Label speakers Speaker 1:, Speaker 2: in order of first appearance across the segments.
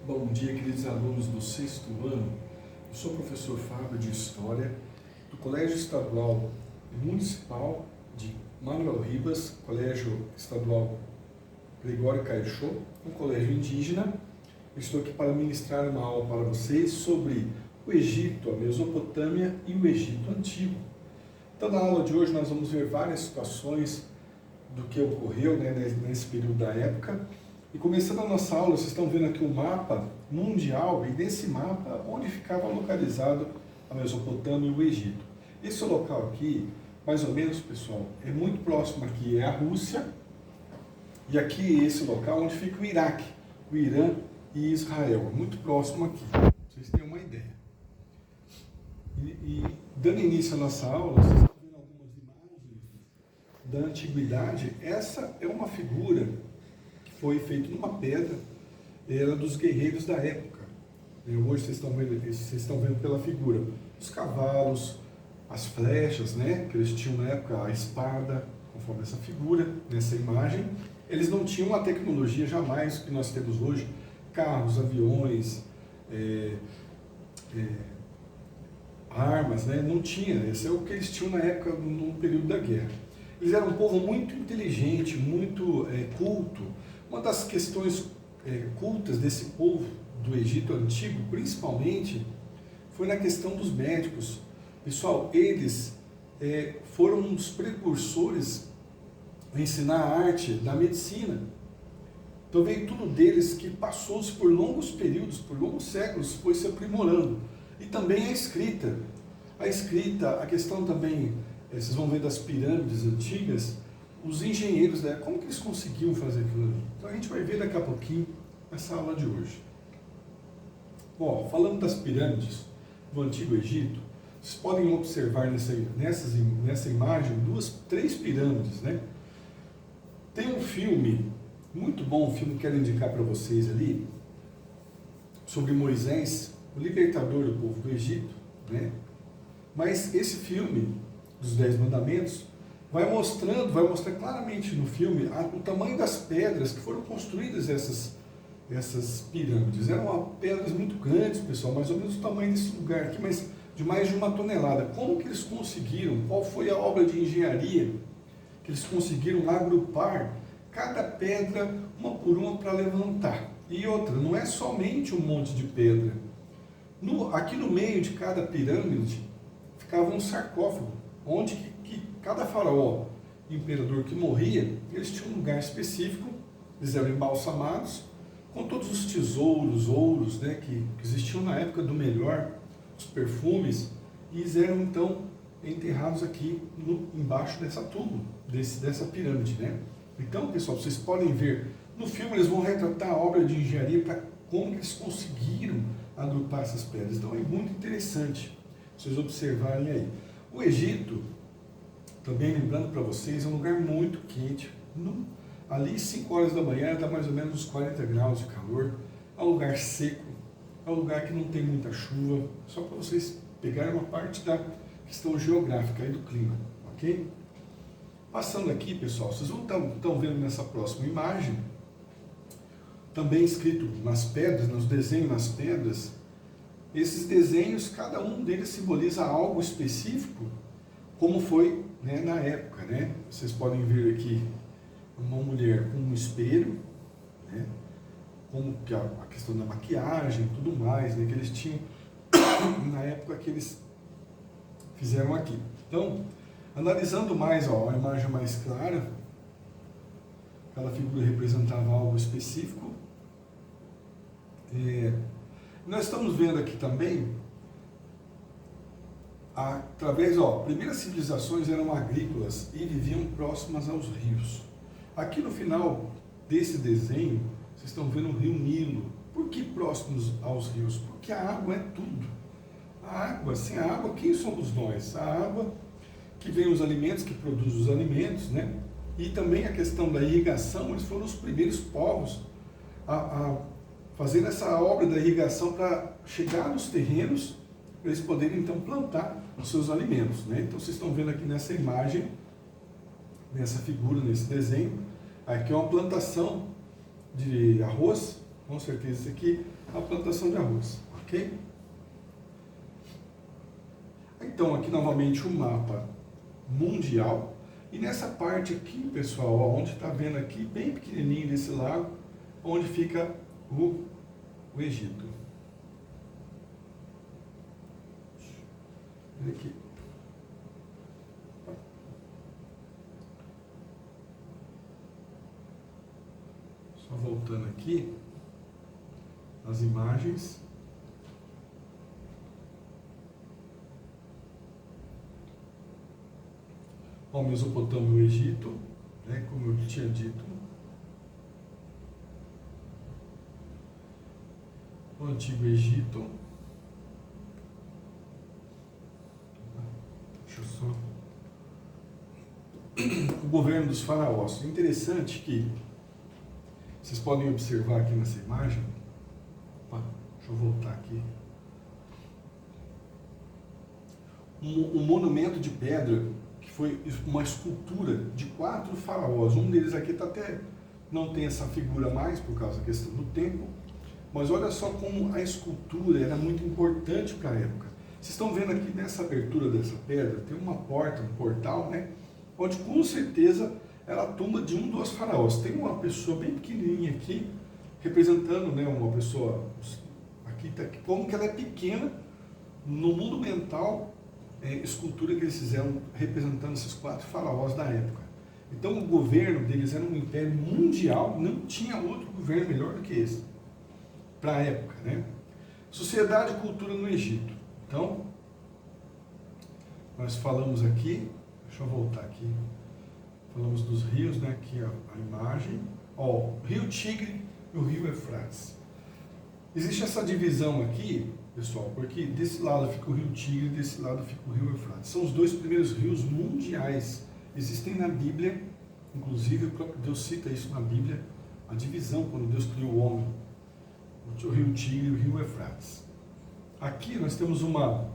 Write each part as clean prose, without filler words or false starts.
Speaker 1: Bom dia, queridos alunos do sexto ano. Eu sou o professor Fábio de História, do Colégio Estadual Municipal de Manuel Ribas, Colégio Estadual Gregório Caixó, um colégio indígena. Eu estou aqui para ministrar uma aula para vocês sobre o Egito, a Mesopotâmia e o Egito Antigo. Então, na aula de hoje, nós vamos ver várias situações do que ocorreu nesse período da época. E começando a nossa aula, vocês estão vendo aqui o mapa mundial, e nesse mapa, onde ficava localizado a Mesopotâmia e o Egito. Esse local aqui, mais ou menos, pessoal, é muito próximo aqui, é a Rússia, e aqui esse local onde fica o Iraque, o Irã e Israel, muito próximo aqui, pra vocês terem uma ideia. E dando início à nossa aula, vocês estão vendo algumas imagens da antiguidade. Essa é uma figura foi feito numa pedra, era dos guerreiros da época. Hoje vocês estão vendo pela figura os cavalos, as flechas, né, que eles tinham na época, a espada, conforme essa figura, nessa imagem. Eles não tinham a tecnologia jamais que nós temos hoje, carros, aviões, armas, né, não tinha. Esse é o que eles tinham na época, no período da guerra. Eles eram um povo muito inteligente, muito culto. Uma das questões cultas desse povo do Egito Antigo, principalmente, foi na questão dos médicos. Pessoal, eles foram um dos precursores a ensinar a arte da medicina. Então veio tudo deles que passou-se por longos períodos, por longos séculos, foi se aprimorando. E também a escrita. A questão também, vocês vão ver das pirâmides antigas, os engenheiros, né, como que eles conseguiam fazer aquilo ali? Então a gente vai ver daqui a pouquinho nessa aula de hoje. Bom, falando das pirâmides do Antigo Egito, vocês podem observar nessa imagem três pirâmides, né? Tem um filme, muito bom, um filme que quero indicar para vocês ali, sobre Moisés, o libertador do povo do Egito, né? Mas esse filme, dos 10 Mandamentos, vai mostrar claramente no filme o tamanho das pedras que foram construídas essas pirâmides. Eram pedras muito grandes, pessoal, mais ou menos o tamanho desse lugar aqui, mas de mais de 1 tonelada. Como que eles conseguiram? Qual foi a obra de engenharia que eles conseguiram agrupar cada pedra uma por uma para levantar? E outra, não é somente um monte de pedra. Aqui no meio de cada pirâmide ficava um sarcófago, onde que cada faraó, imperador que morria, eles tinham um lugar específico, eles eram embalsamados, com todos os tesouros, ouros, né, que existiam na época do melhor, os perfumes, e eles eram então enterrados aqui embaixo dessa tubo, dessa pirâmide, né? Então, pessoal, vocês podem ver, no filme eles vão retratar a obra de engenharia para como eles conseguiram agrupar essas pedras. Então é muito interessante vocês observarem aí. O Egito, também lembrando para vocês, é um lugar muito quente. Ali, 5 horas da manhã, dá mais ou menos uns 40 graus de calor. É um lugar seco, é um lugar que não tem muita chuva. Só para vocês pegarem uma parte da questão geográfica aí do clima, ok? Passando aqui, pessoal, vocês estão vendo nessa próxima imagem, também escrito nas pedras, nos desenhos nas pedras, esses desenhos, cada um deles simboliza algo específico, como foi, né, na época, né? Vocês podem ver aqui uma mulher com um espelho, né? Como que a questão da maquiagem e tudo mais, né, que eles tinham na época que eles fizeram aqui. Então, analisando mais, a imagem mais clara, aquela figura representava algo específico. Nós estamos vendo aqui também, primeiras civilizações eram agrícolas e viviam próximas aos rios. Aqui no final desse desenho, vocês estão vendo o rio Nilo. Por que próximos aos rios? Porque a água é tudo. A água, sem a água, quem somos nós? A água que vem os alimentos, que produz os alimentos, né? E também a questão da irrigação, eles foram os primeiros povos a fazer essa obra da irrigação para chegar nos terrenos, para eles poderem então plantar os seus alimentos, né? Então vocês estão vendo aqui nessa imagem, nessa figura, nesse desenho, aqui é uma plantação de arroz, Com certeza isso aqui é a plantação de arroz, ok? Então aqui novamente o mapa mundial. E nessa parte aqui, pessoal, ó, onde está vendo aqui, bem pequenininho desse lago, onde fica o Egito. Olha aqui. Só voltando aqui, as imagens. Ó, Mesopotâmia e o Egito, né, como eu tinha dito. O Antigo Egito. Deixa eu só. O governo dos faraós. Interessante que vocês podem observar aqui nessa imagem. Opa, deixa eu voltar aqui. Um monumento de pedra que foi uma escultura de 4 faraós. Um deles aqui tá até não tem essa figura mais por causa da questão do tempo. Mas olha só como a escultura era muito importante para a época. Vocês estão vendo aqui nessa abertura dessa pedra, tem uma porta, um portal, né? Onde com certeza era a tumba de um dos faraós. Tem uma pessoa bem pequenininha aqui, representando, né, uma pessoa, aqui tá, como que ela é pequena no mundo mental, escultura que eles fizeram representando esses 4 faraós da época. Então o governo deles era um império mundial, não tinha outro governo melhor do que esse, para a época, né? Sociedade e cultura no Egito. Então, nós falamos aqui, deixa eu voltar aqui, falamos dos rios, né? Aqui a imagem, ó, o Rio Tigre e o Rio Eufrates. Existe essa divisão aqui, pessoal, porque desse lado fica o Rio Tigre e desse lado fica o Rio Eufrates. São os 2 primeiros rios mundiais. Existem na Bíblia, inclusive o próprio Deus cita isso na Bíblia, a divisão quando Deus criou o homem. O Rio Tigre e o Rio Eufrates. Aqui nós temos uma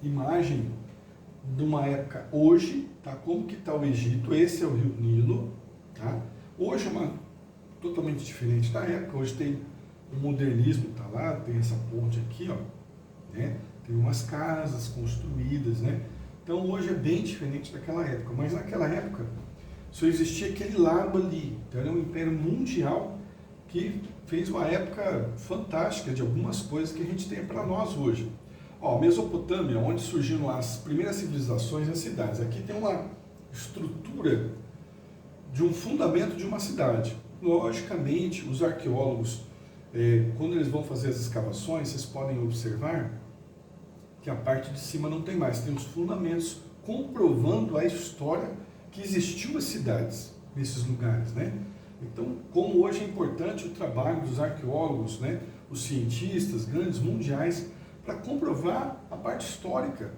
Speaker 1: imagem de uma época hoje, tá? Como que está o Egito? Esse é o Rio Nilo, tá? Hoje é totalmente diferente da época. Hoje tem o modernismo, tá lá, tem essa ponte aqui, ó, né? Tem umas casas construídas, né? Então hoje é bem diferente daquela época. Mas naquela época só existia aquele lago ali. Então era um império mundial que fez uma época fantástica de algumas coisas que a gente tem para nós hoje. Ó, Mesopotâmia, onde surgiram as primeiras civilizações e as cidades. Aqui tem uma estrutura de um fundamento de uma cidade. Logicamente, os arqueólogos, quando eles vão fazer as escavações, vocês podem observar que a parte de cima não tem mais, tem os fundamentos comprovando a história que existiu as cidades nesses lugares, né? Então, como hoje é importante o trabalho dos arqueólogos, né, os cientistas grandes mundiais, para comprovar a parte histórica.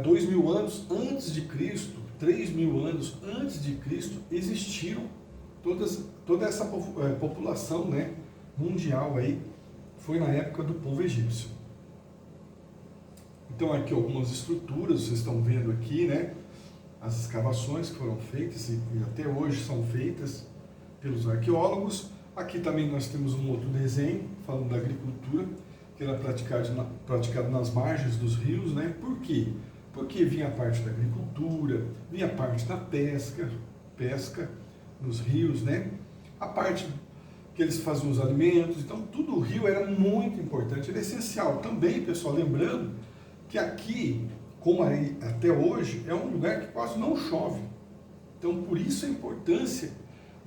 Speaker 1: 2000 anos antes de Cristo, 3000 anos antes de Cristo, existiram toda essa população, né, mundial aí, foi na época do povo egípcio. Então aqui algumas estruturas, vocês estão vendo aqui, né, as escavações que foram feitas e até hoje são feitas pelos arqueólogos. Aqui também nós temos um outro desenho falando da agricultura, que era praticado nas margens dos rios, né? Por quê? Porque vinha a parte da agricultura, vinha a parte da pesca nos rios, né? A parte que eles faziam os alimentos, então tudo o rio era muito importante, era essencial. Também, pessoal, lembrando que aqui, como aí até hoje, é um lugar que quase não chove. Então, por isso a importância,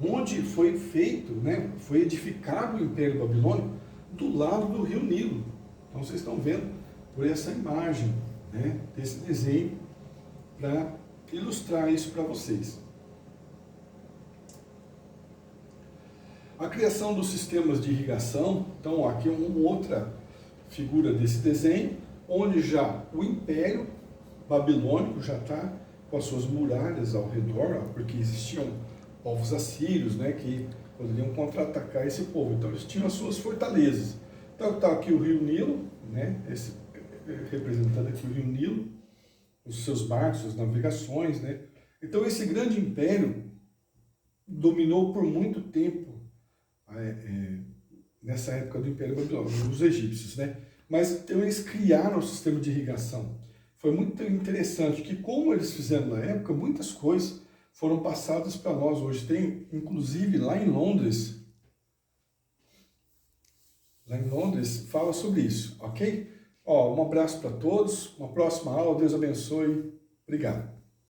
Speaker 1: onde foi feito, né, foi edificado o Império Babilônico, do lado do Rio Nilo. Então, vocês estão vendo por essa imagem, né, desse desenho, para ilustrar isso para vocês. A criação dos sistemas de irrigação, então aqui é uma outra figura desse desenho, onde já o Império Babilônico já está com as suas muralhas ao redor, porque existiam povos assírios, né, que poderiam contra-atacar esse povo, então eles tinham as suas fortalezas. Então está aqui o Rio Nilo, né, representando aqui o Rio Nilo, os seus barcos, suas navegações, né. Então esse grande império dominou por muito tempo nessa época do Império Babilônico, os egípcios, né? Mas então eles criaram o sistema de irrigação. Foi muito interessante que, como eles fizeram na época, muitas coisas foram passadas para nós hoje. Tem, inclusive, lá em Londres, fala sobre isso, ok? Ó, um abraço para todos, uma próxima aula, Deus abençoe, obrigado.